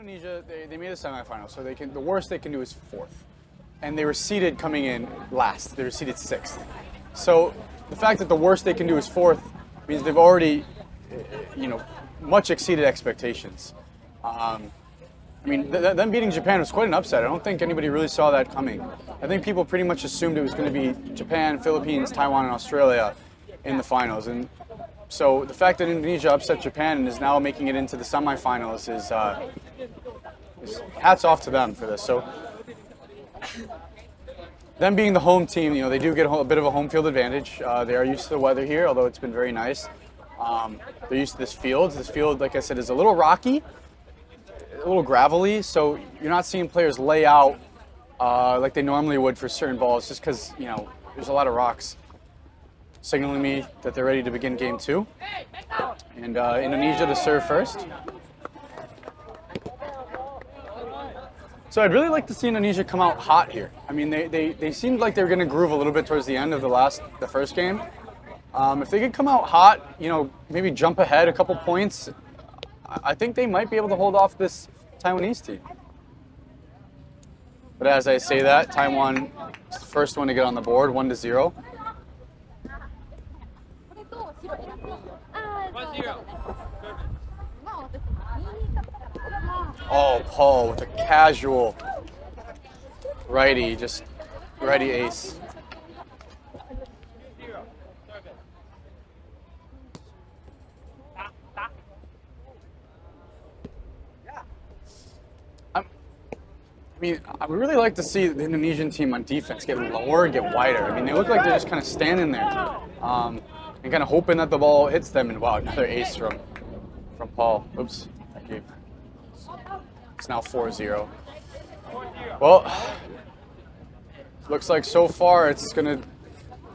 Indonesia, they made the semifinals, so the worst they can do is fourth. And they were seeded coming in last. They were seeded sixth. So the fact that the worst they can do is fourth means they've already, much exceeded expectations. Them beating Japan was quite an upset. I don't think anybody really saw that coming. I think people pretty much assumed it was going to be Japan, Philippines, Taiwan, and Australia in the finals. And so the fact that Indonesia upset Japan and is now making it into the semifinals is hats off to them for this. So them being the home team, they do get a bit of a home field advantage. They are used to the weather here, although it's been very nice. They're used to this field. This field, like I said, is a little rocky, a little gravelly, so you're not seeing players lay out like they normally would for certain balls, just because there's a lot of rocks, signaling me that they're ready to begin game two. And Indonesia to serve first. So I'd really like to see Indonesia come out hot here. I mean, they seemed like they were going to groove a little bit towards the end of the first game. If they could come out hot, maybe jump ahead a couple points, I think they might be able to hold off this Taiwanese team. But as I say that, Taiwan is the first one to get on the board, 1-0. 1-0. Oh, Paul with a casual righty, just righty ace. I would really like to see the Indonesian team on defense get lower, get wider. I mean, they look like they're just kind of standing there and kind of hoping that the ball hits them. And wow, another ace from Paul. Oops, thank you. It's now 4-0. Well, looks like so far it's going to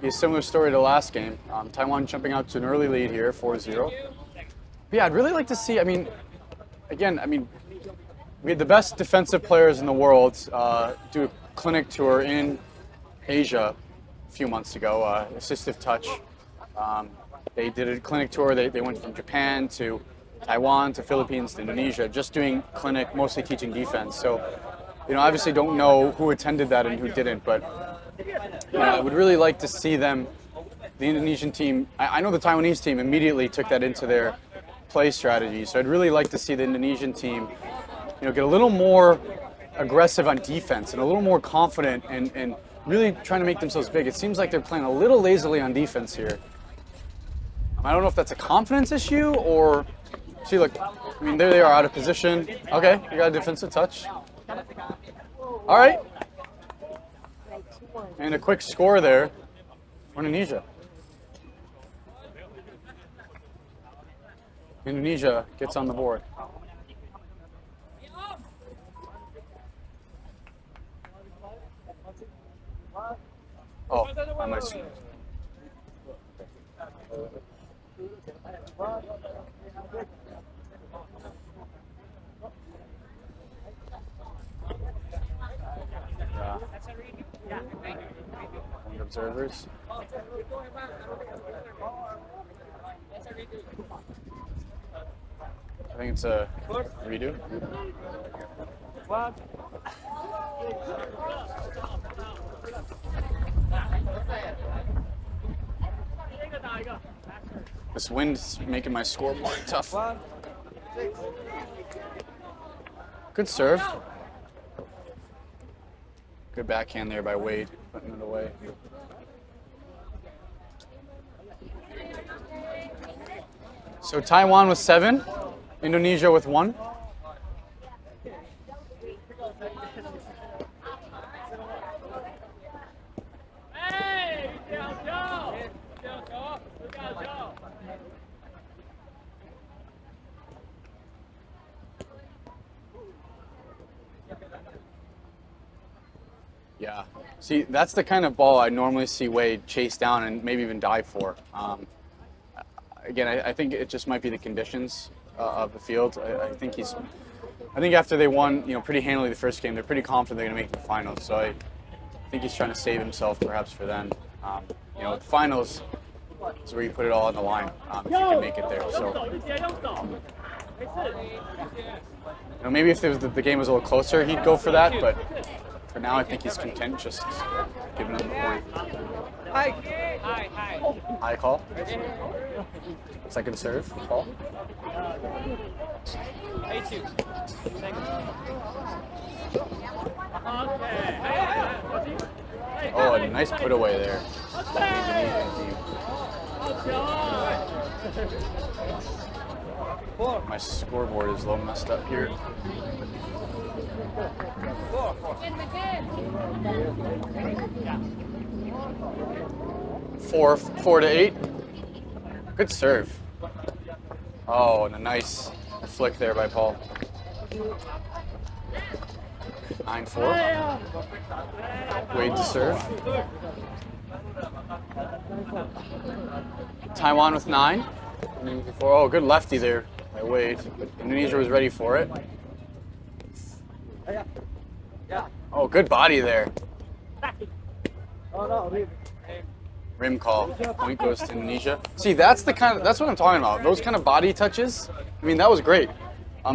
be a similar story to last game. Taiwan jumping out to an early lead here, 4-0. But yeah, I'd really like to see, we had the best defensive players in the world do a clinic tour in Asia a few months ago, Assistive Touch. They did a clinic tour. They went from Japan to Taiwan to Philippines to Indonesia, just doing clinic, mostly teaching defense. So, obviously don't know who attended that and who didn't, but I would really like to see them, the Indonesian team. I know the Taiwanese team immediately took that into their play strategy, so I'd really like to see the Indonesian team get a little more aggressive on defense and a little more confident and really trying to make themselves big. It seems like they're playing a little lazily on defense here. I don't know if that's a confidence issue or, see, look, there they are out of position. Okay, you got a defensive touch. All right. And a quick score there for Indonesia. Indonesia gets on the board. Oh, I might see. And observers. I think it's a redo. This wind's making my scoreboard tough. Good serve. Good backhand there by Wade, putting it away. So Taiwan with 7, Indonesia with 1. Yeah. See, that's the kind of ball I normally see Wade chase down and maybe even dive for. Again, I think it just might be the conditions of the field. I think after they won, pretty handily the first game, they're pretty confident they're going to make the finals. So I think he's trying to save himself perhaps for then. The finals is where you put it all on the line if you can make it there. So You know, maybe if the game was a little closer, he'd go for that. But for now, I think he's content just giving him the point. High call. Second serve call. Oh, a nice put away there. My scoreboard is a little messed up here. 4-8. Good serve. Oh, and a nice flick there by Paul. 9-4. Wade to serve. Taiwan with 9. Oh, good lefty there by Wade. Indonesia was ready for it. Oh, good body there. Rim call. Point goes to Indonesia. See, that's what I'm talking about. Those kind of body touches. I mean, that was great.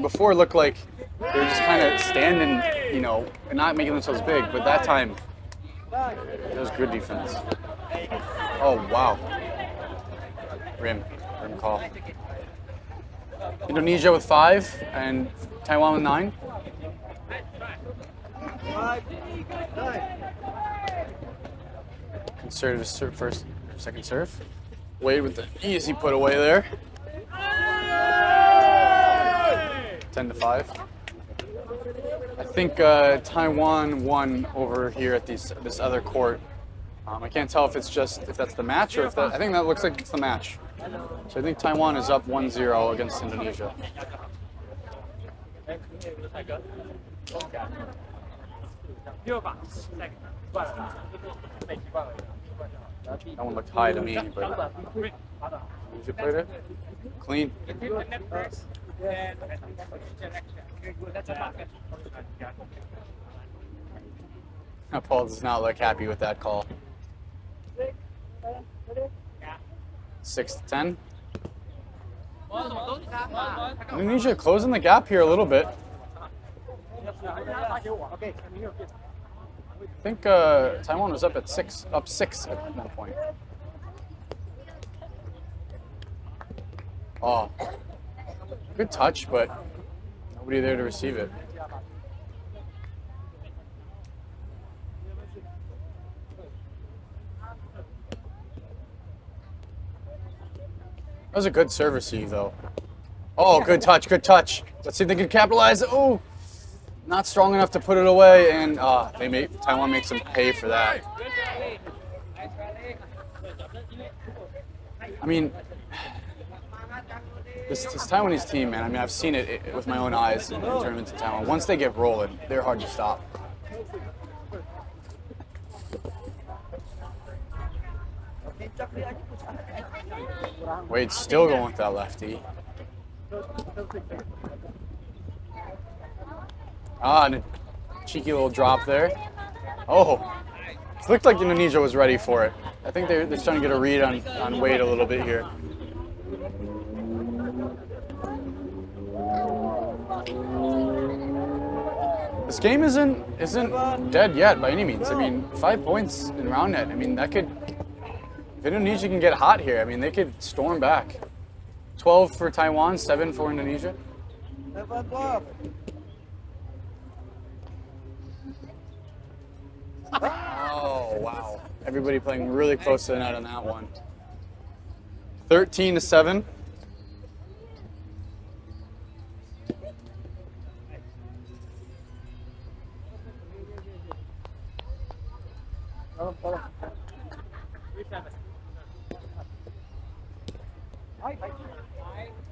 Before it looked like they were just kind of standing, you know, and not making themselves big. But that time, it was good defense. Oh, wow. Rim call. Indonesia with 5 and Taiwan with 9. Conservative serve second serve. Wade with the easy put away there. 10-5. I think Taiwan won over here at this other court. I can't tell if that's the match or if that. I think that looks like it's the match. So I think Taiwan is up 1-0 against Indonesia. That one looked high to me, but Indonesia played it clean. Paul does not look happy with that call. 6-10. Indonesia closing the gap here a little bit. I think Taiwan was up 6 at that point. Oh, good touch, but nobody there to receive it. That was a good serve receive, though. Oh, good touch, good touch. Let's see if they can capitalize. Oh, not strong enough to put it away, and Taiwan makes them pay for that. I mean, this Taiwanese team, man. I mean, I've seen it with my own eyes in tournaments in Taiwan. Once they get rolling, they're hard to stop. Wade's still going with that lefty. And a cheeky little drop there. Oh, it looked like Indonesia was ready for it. I think they're trying to get a read on Wade a little bit here. This game isn't dead yet by any means. I mean, 5 points in round net. I mean, that could. If Indonesia can get hot here, I mean, they could storm back. 12 for Taiwan, 7 for Indonesia. Oh, wow. Everybody playing really close to the net on that one. 13-7.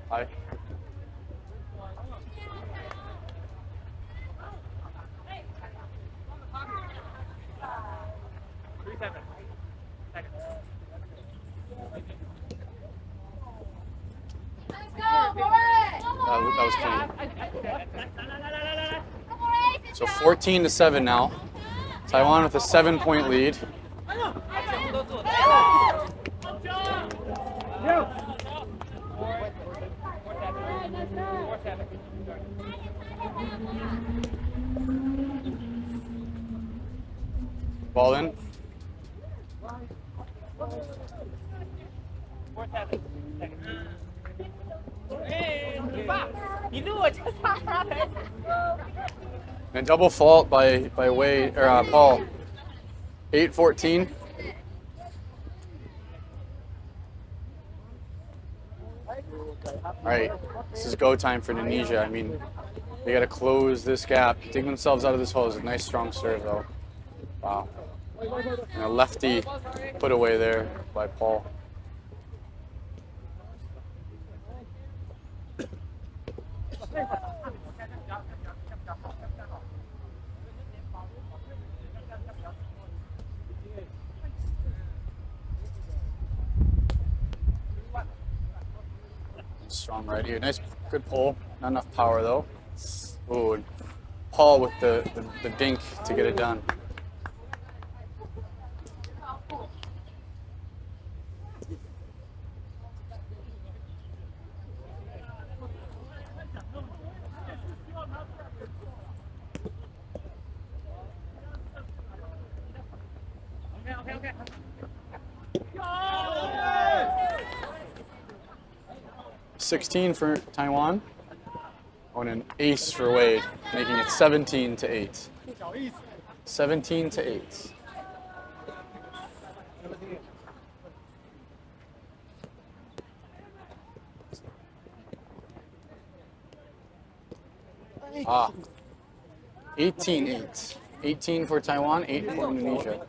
Hi. That was clean. So 14-7 now. Taiwan with a 7-point lead. Ball in. And double fault by Wade or Paul. 8-14. All right, this is go time for Indonesia. I mean, they got to close this gap, dig themselves out of this hole. It's a nice strong serve though. Wow. And a lefty put away there by Paul. Strong right here. Nice, good pull. Not enough power though. Ooh, and Paul with the dink to get it done. Okay. 16 for Taiwan. On an ace for Wade, making it 17-8. 17-8. Ah, 18-8. 18 for Taiwan, 8 for Indonesia.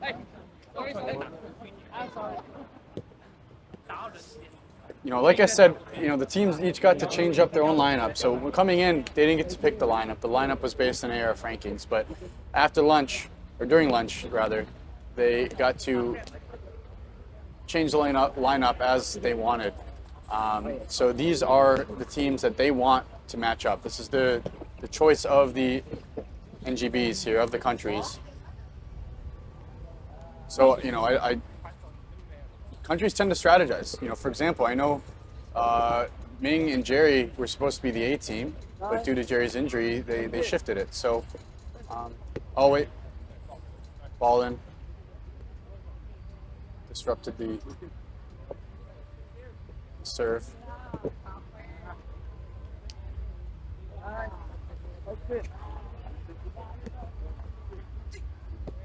You know, like I said, you know, the teams each got to change up their own lineup. So coming in, they didn't get to pick the lineup. The lineup was based on ARF rankings. But after lunch, or during lunch rather, they got to change the lineup as they wanted. So these are the teams that they want to match up. This is the choice of the NGBs here, of the countries. So, you know, countries tend to strategize. You know, for example, I know Ming and Jerry were supposed to be the A team, but due to Jerry's injury, they shifted it. So, oh wait, ball in. Disrupted the serve.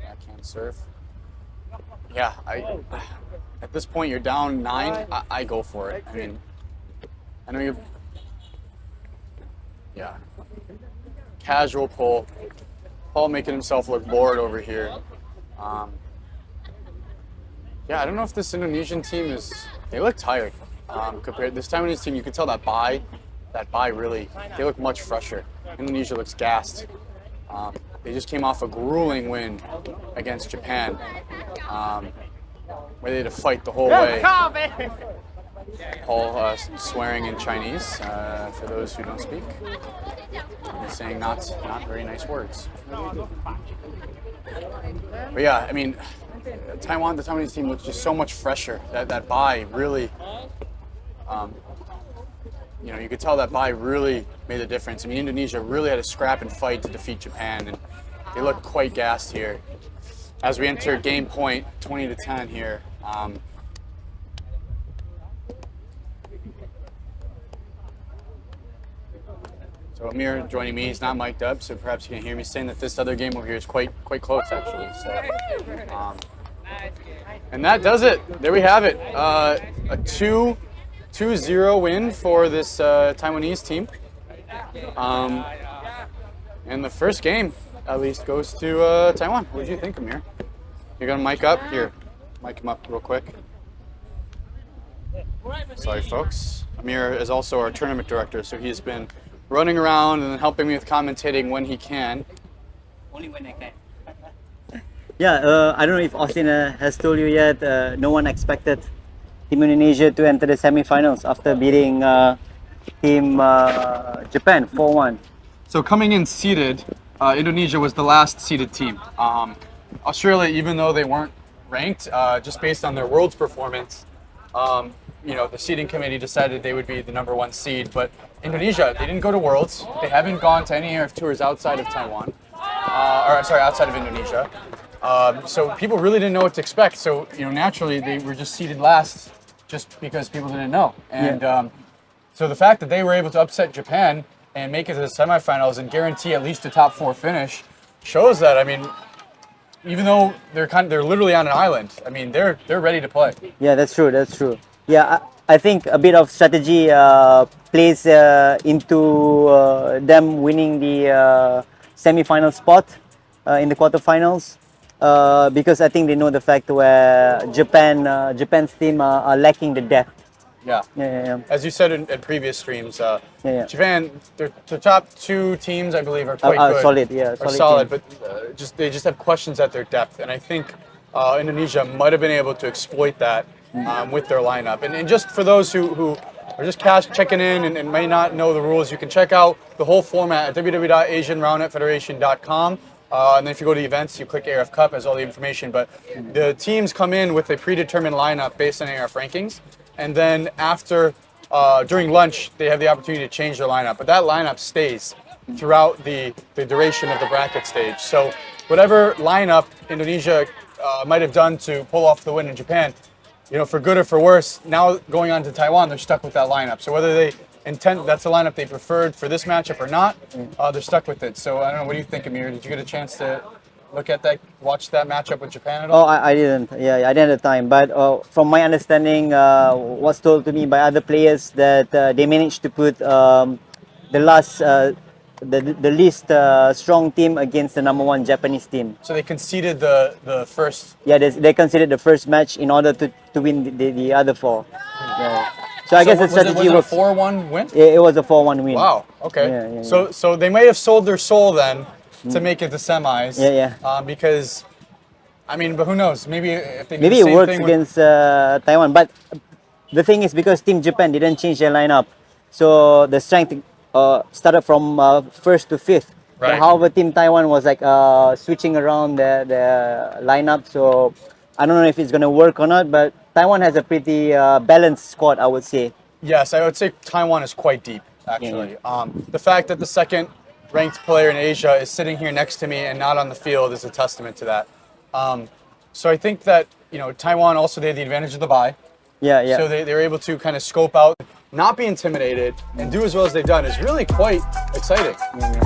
Backhand serve. Yeah, at this point you're down 9. I go for it. I mean, I know yeah. Casual pull. Paul making himself look bored over here. Yeah, I don't know if this Indonesian team they look tired. Compared to this Taiwanese team, you can tell that bye really, they look much fresher. Indonesia looks gassed. They just came off a grueling win against Japan, where they had to fight the whole way. Paul swearing in Chinese, for those who don't speak. He's saying not very nice words. But yeah, I mean, the Taiwanese team looks just so much fresher. That bye really, you know, you could tell that bye really made a difference. I mean, Indonesia really had to scrap and fight to defeat Japan, and they look quite gassed here. As we enter game point, 20-10 here. So Amir joining me, he's not mic'd up, so perhaps you can hear me saying that this other game over here is quite close actually. So, and that does it. There we have it. A 2-0 win for this Taiwanese team. And the first game, at least, goes to Taiwan. What did you think, Amir? You're gonna mic up? Here, mic him up real quick. Sorry, folks. Amir is also our tournament director, so he's been running around and helping me with commentating when he can. Only when I can. Yeah, I don't know if Austin has told you yet, no one expected Team Indonesia to enter the semifinals after beating Team Japan 4-1. So coming in seeded, Indonesia was the last seeded team. Australia, even though they weren't ranked, just based on their Worlds performance, the seeding committee decided they would be the #1 seed. But Indonesia, they didn't go to Worlds. They haven't gone to any ARF tours outside of Taiwan, outside of Indonesia. So people really didn't know what to expect. So naturally they were just seeded last, just because people didn't know. And so the fact that they were able to upset Japan and make it to the semifinals and guarantee at least a top 4 finish shows that, I mean, even though they're literally on an island, I mean, they're ready to play. Yeah, that's true. That's true. Yeah, I think a bit of strategy plays into them winning the semi-final spot in the quarterfinals, because I think they know the fact where Japan's team are lacking the depth. Yeah. Yeah. As you said in previous streams, Yeah. Japan, the top 2 teams, I believe, are quite good. Solid, yeah. Are solid, but they just have questions at their depth, and I think Indonesia might have been able to exploit that with their lineup. And just for those who are just checking in and may not know the rules, you can check out the whole format at www.asianroundnetfederation.com. And then if you go to events, you click ARF Cup, has all the information. But the teams come in with a predetermined lineup based on ARF rankings. And then during lunch, they have the opportunity to change their lineup. But that lineup stays throughout the duration of the bracket stage. So whatever lineup Indonesia might have done to pull off the win in Japan, for good or for worse, now going on to Taiwan, they're stuck with that lineup. So whether they that's the lineup they preferred for this matchup or not, they're stuck with it. So I don't know, what do you think, Amir? Did you get a chance to watch that matchup with Japan at all? Oh, I didn't. Yeah, I didn't have time. But from my understanding, what's told to me by other players that they managed to put the least strong team against the #1 Japanese team. So they conceded the first. Yeah, they considered the first match in order to win the other 4. Yeah. So I guess the strategy was it a 4-1 win? It was a 4-1 win. Wow. Okay. Yeah. So they may have sold their soul then to make it to semis. Yeah. Because, I mean, but who knows? Maybe if they do Maybe the it same works thing against Taiwan, but the thing is, because Team Japan didn't change their lineup, so the strength started from 1st to 5th. Right. However, Team Taiwan was like switching around the lineup, so I don't know if it's gonna work or not. But Taiwan has a pretty balanced squad, I would say. Yes, I would say Taiwan is quite deep, actually. The fact that the second-ranked player in Asia is sitting here next to me and not on the field is a testament to that. So I think that Taiwan also, they had the advantage of the bye. Yeah. So they were able to kind of scope out, not be intimidated, and do as well as they've done is really quite exciting. Yeah.